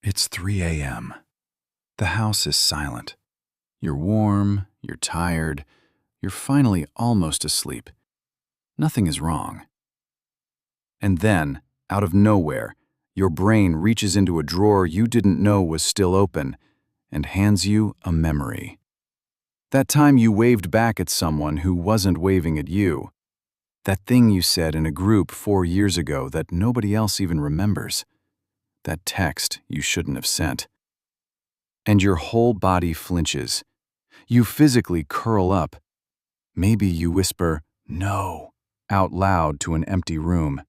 It's 3 a.m. The house is silent. You're warm, you're tired, you're finally almost asleep. Nothing is wrong. And then, out of nowhere, your brain reaches into a drawer you didn't know was still open and hands you a memory. That time you waved back at someone who wasn't waving at you. That thing you said in a group 4 years ago that nobody else even remembers. That text you shouldn't have sent. And your whole body flinches. You physically curl up. Maybe you whisper, "No," out loud to an empty room.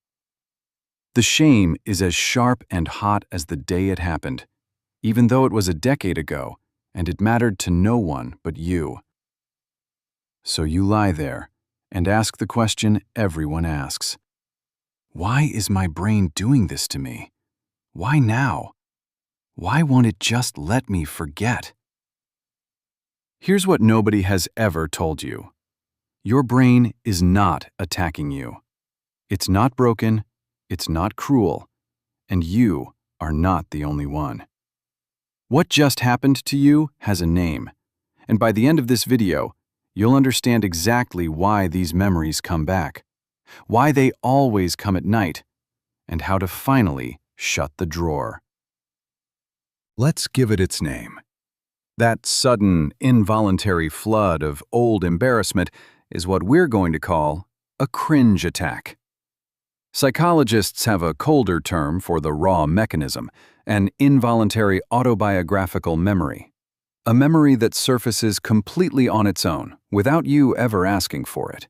The shame is as sharp and hot as the day it happened, even though it was a decade ago and it mattered to no one but you. So you lie there and ask the question everyone asks. Why is my brain doing this to me? Why now? Why won't it just let me forget? Here's what nobody has ever told you. Your brain is not attacking you. It's not broken, it's not cruel, and you are not the only one. What just happened to you has a name, and by the end of this video, you'll understand exactly why these memories come back, why they always come at night, and how to finally shut the drawer. Let's give it its name. That sudden, involuntary flood of old embarrassment is what we're going to call a cringe attack. Psychologists have a colder term for the raw mechanism, an involuntary autobiographical memory. A memory that surfaces completely on its own, without you ever asking for it.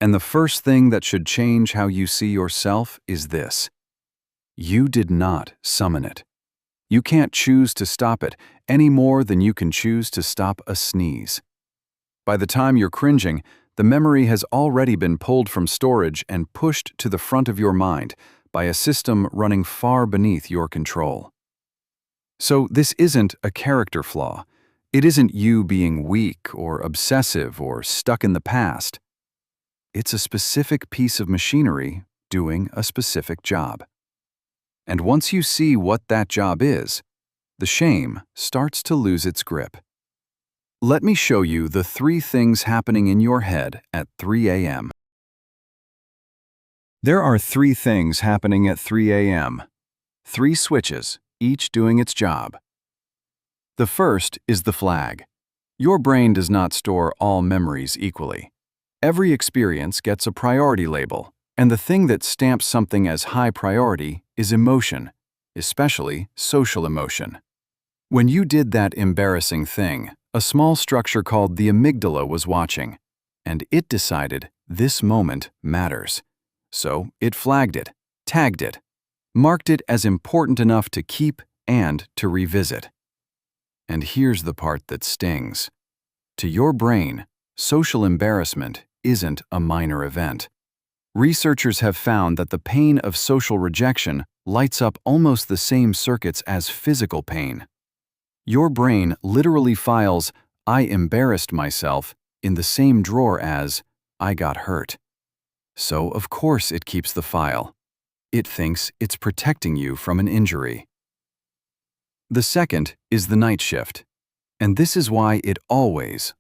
And the first thing that should change how you see yourself is this. You did not summon it. You can't choose to stop it any more than you can choose to stop a sneeze. By the time you're cringing, the memory has already been pulled from storage and pushed to the front of your mind by a system running far beneath your control. So this isn't a character flaw. It isn't you being weak or obsessive or stuck in the past. It's a specific piece of machinery doing a specific job. And once you see what that job is, the shame starts to lose its grip. Let me show you the 3 things happening in your head at 3 a.m. There are 3 things happening at 3 a.m. 3 switches, each doing its job. The first is the flag. Your brain does not store all memories equally. Every experience gets a priority label, and the thing that stamps something as high priority is emotion, especially social emotion. When you did that embarrassing thing, a small structure called the amygdala was watching, and it decided this moment matters. So it flagged it, tagged it, marked it as important enough to keep and to revisit. And here's the part that stings. To your brain, social embarrassment isn't a minor event. Researchers have found that the pain of social rejection lights up almost the same circuits as physical pain. Your brain literally files "I embarrassed myself" in the same drawer as "I got hurt." So, of course, it keeps the file. It thinks it's protecting you from an injury. The second is the night shift, and this is why it always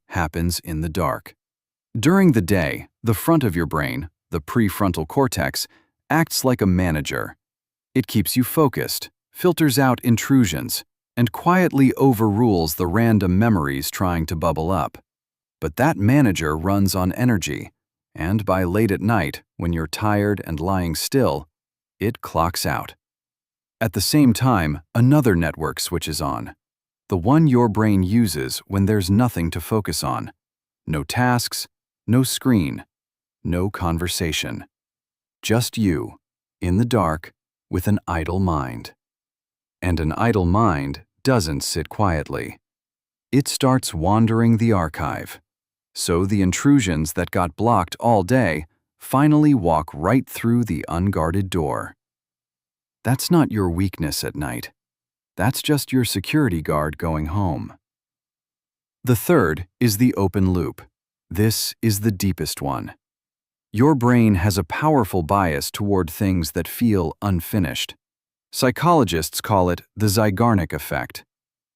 happens in the dark. During the day, the front of your brain, the prefrontal cortex, acts like a manager. It keeps you focused, filters out intrusions, and quietly overrules the random memories trying to bubble up. But that manager runs on energy, and by late at night, when you're tired and lying still, it clocks out. At the same time, another network switches on, the one your brain uses when there's nothing to focus on. No tasks, no screen, no conversation. Just you, in the dark, with an idle mind. And an idle mind doesn't sit quietly. It starts wandering the archive. So the intrusions that got blocked all day finally walk right through the unguarded door. That's not your weakness at night. That's just your security guard going home. The third is the open loop. This is the deepest one. Your brain has a powerful bias toward things that feel unfinished. Psychologists call it the Zeigarnik effect.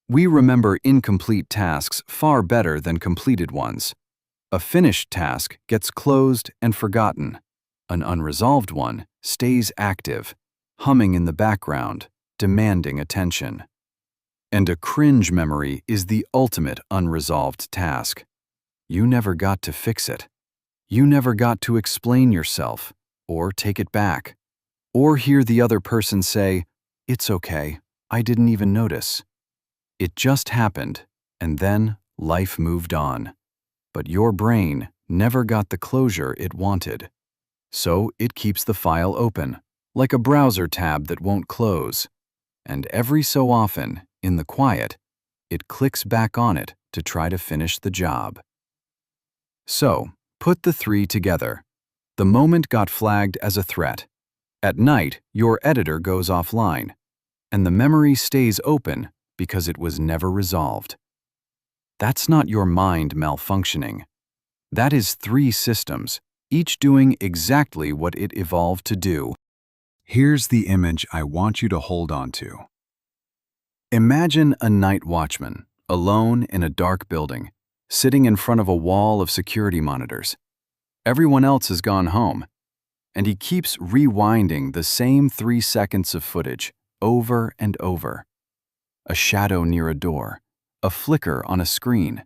We remember incomplete tasks far better than completed ones. A finished task gets closed and forgotten. An unresolved one stays active, humming in the background, demanding attention. And a cringe memory is the ultimate unresolved task. You never got to fix it. You never got to explain yourself, or take it back, or hear the other person say, "It's okay, I didn't even notice." It just happened, and then life moved on. But your brain never got the closure it wanted. So it keeps the file open, like a browser tab that won't close. And every so often, in the quiet, it clicks back on it to try to finish the job. So, put the three together. The moment got flagged as a threat. At night, your editor goes offline, and the memory stays open because it was never resolved. That's not your mind malfunctioning. That is three systems, each doing exactly what it evolved to do. Here's the image I want you to hold on to. Imagine a night watchman, alone in a dark building, sitting in front of a wall of security monitors. Everyone else has gone home, and he keeps rewinding the same 3 seconds of footage over and over. A shadow near a door, a flicker on a screen,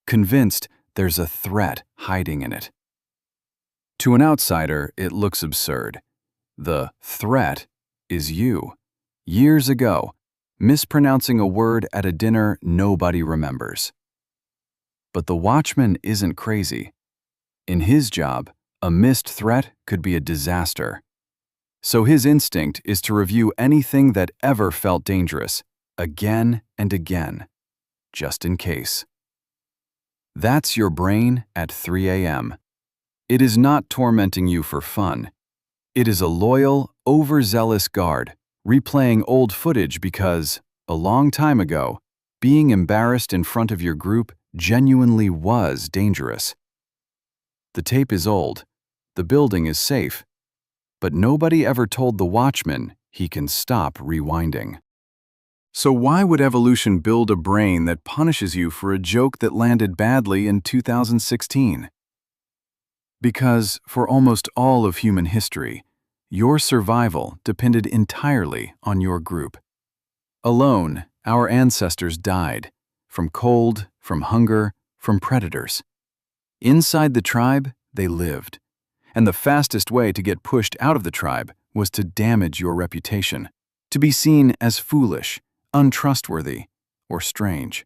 convinced there's a threat hiding in it. To an outsider, it looks absurd. The threat is you, years ago, mispronouncing a word at a dinner nobody remembers. But the watchman isn't crazy. In his job, a missed threat could be a disaster. So his instinct is to review anything that ever felt dangerous, again and again, just in case. That's your brain at 3 a.m. It is not tormenting you for fun. It is a loyal, overzealous guard, replaying old footage because, a long time ago, being embarrassed in front of your group genuinely was dangerous. The tape is old, the building is safe, but nobody ever told the watchman he can stop rewinding. So why would evolution build a brain that punishes you for a joke that landed badly in 2016? Because for almost all of human history, your survival depended entirely on your group. Alone, our ancestors died, from cold, from hunger, from predators. Inside the tribe, they lived, and the fastest way to get pushed out of the tribe was to damage your reputation, to be seen as foolish, untrustworthy, or strange.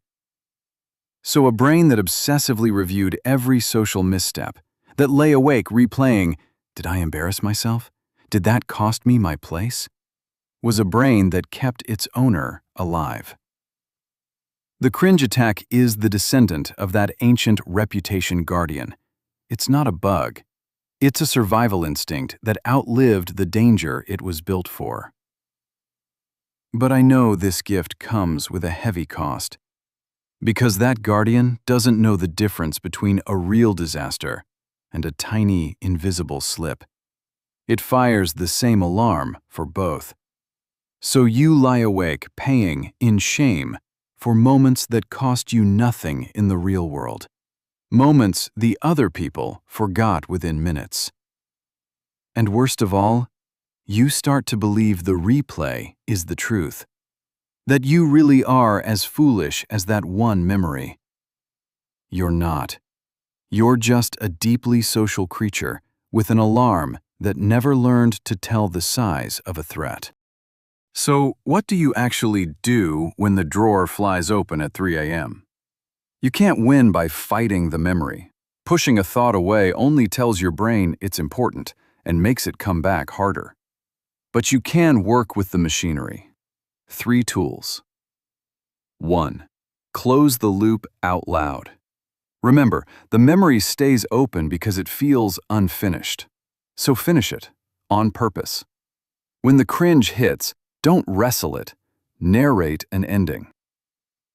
So a brain that obsessively reviewed every social misstep, that lay awake replaying, "Did I embarrass myself? Did that cost me my place?" was a brain that kept its owner alive. The cringe attack is the descendant of that ancient reputation guardian. It's not a bug. It's a survival instinct that outlived the danger it was built for. But I know this gift comes with a heavy cost. Because that guardian doesn't know the difference between a real disaster and a tiny, invisible slip. It fires the same alarm for both. So you lie awake paying, in shame, for moments that cost you nothing in the real world. Moments the other people forgot within minutes. And worst of all, you start to believe the replay is the truth. That you really are as foolish as that one memory. You're not. You're just a deeply social creature with an alarm that never learned to tell the size of a threat. So, what do you actually do when the drawer flies open at 3 a.m.? You can't win by fighting the memory. Pushing a thought away only tells your brain it's important and makes it come back harder. But you can work with the machinery. 3 tools. 1. Close the loop out loud. Remember, the memory stays open because it feels unfinished. So finish it, on purpose. When the cringe hits, don't wrestle it. Narrate an ending.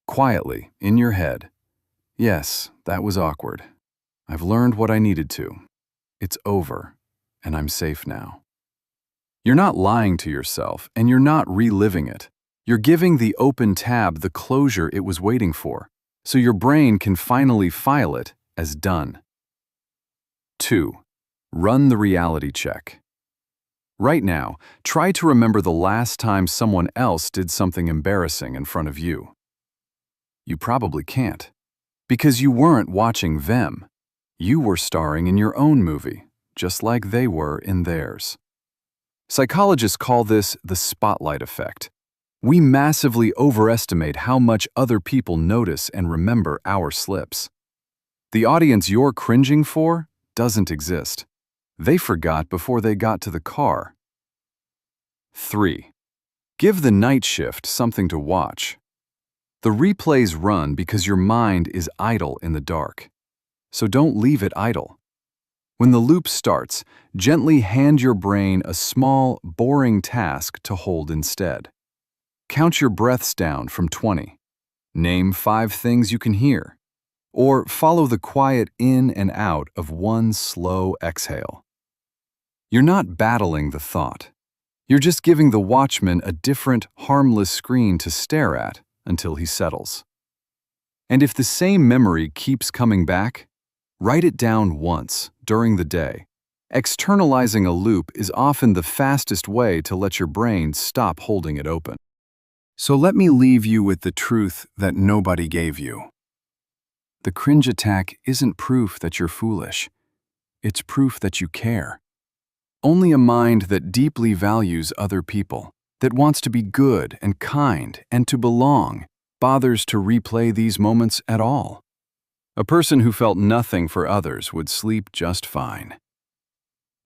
Quietly, in your head. Yes, that was awkward. I've learned what I needed to. It's over, and I'm safe now. You're not lying to yourself, and you're not reliving it. You're giving the open tab the closure it was waiting for, so your brain can finally file it as done. 2. Run the reality check. Right now, try to remember the last time someone else did something embarrassing in front of you. You probably can't, because you weren't watching them. You were starring in your own movie, just like they were in theirs. Psychologists call this the spotlight effect. We massively overestimate how much other people notice and remember our slips. The audience you're cringing for doesn't exist. They forgot before they got to the car. 3. Give the night shift something to watch. The replays run because your mind is idle in the dark. So don't leave it idle. When the loop starts, gently hand your brain a small, boring task to hold instead. Count your breaths down from 20. Name 5 things you can hear. Or follow the quiet in and out of one slow exhale. You're not battling the thought. You're just giving the watchman a different, harmless screen to stare at until he settles. And if the same memory keeps coming back, write it down once during the day. Externalizing a loop is often the fastest way to let your brain stop holding it open. So let me leave you with the truth that nobody gave you. The cringe attack isn't proof that you're foolish. It's proof that you care. Only a mind that deeply values other people, that wants to be good and kind and to belong, bothers to replay these moments at all. A person who felt nothing for others would sleep just fine.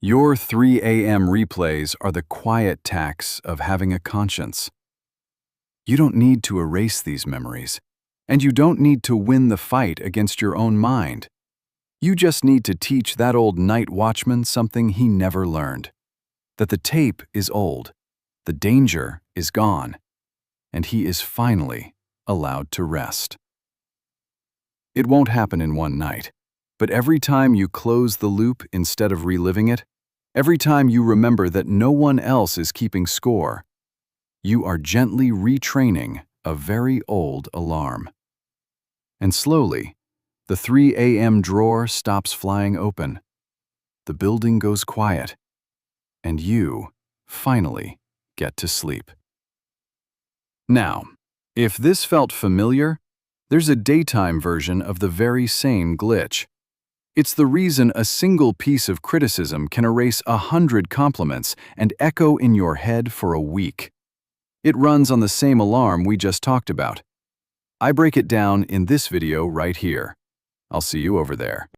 Your 3 a.m. replays are the quiet tax of having a conscience. You don't need to erase these memories, and you don't need to win the fight against your own mind. You just need to teach that old night watchman something he never learned. That the tape is old, the danger is gone, and he is finally allowed to rest. It won't happen in one night, but every time you close the loop instead of reliving it, every time you remember that no one else is keeping score, you are gently retraining a very old alarm. And slowly, the 3 a.m. drawer stops flying open. The building goes quiet, and you finally get to sleep. Now, if this felt familiar, there's a daytime version of the very same glitch. It's the reason a single piece of criticism can erase 100 compliments and echo in your head for a week. It runs on the same alarm we just talked about. I break it down in this video right here. I'll see you over there.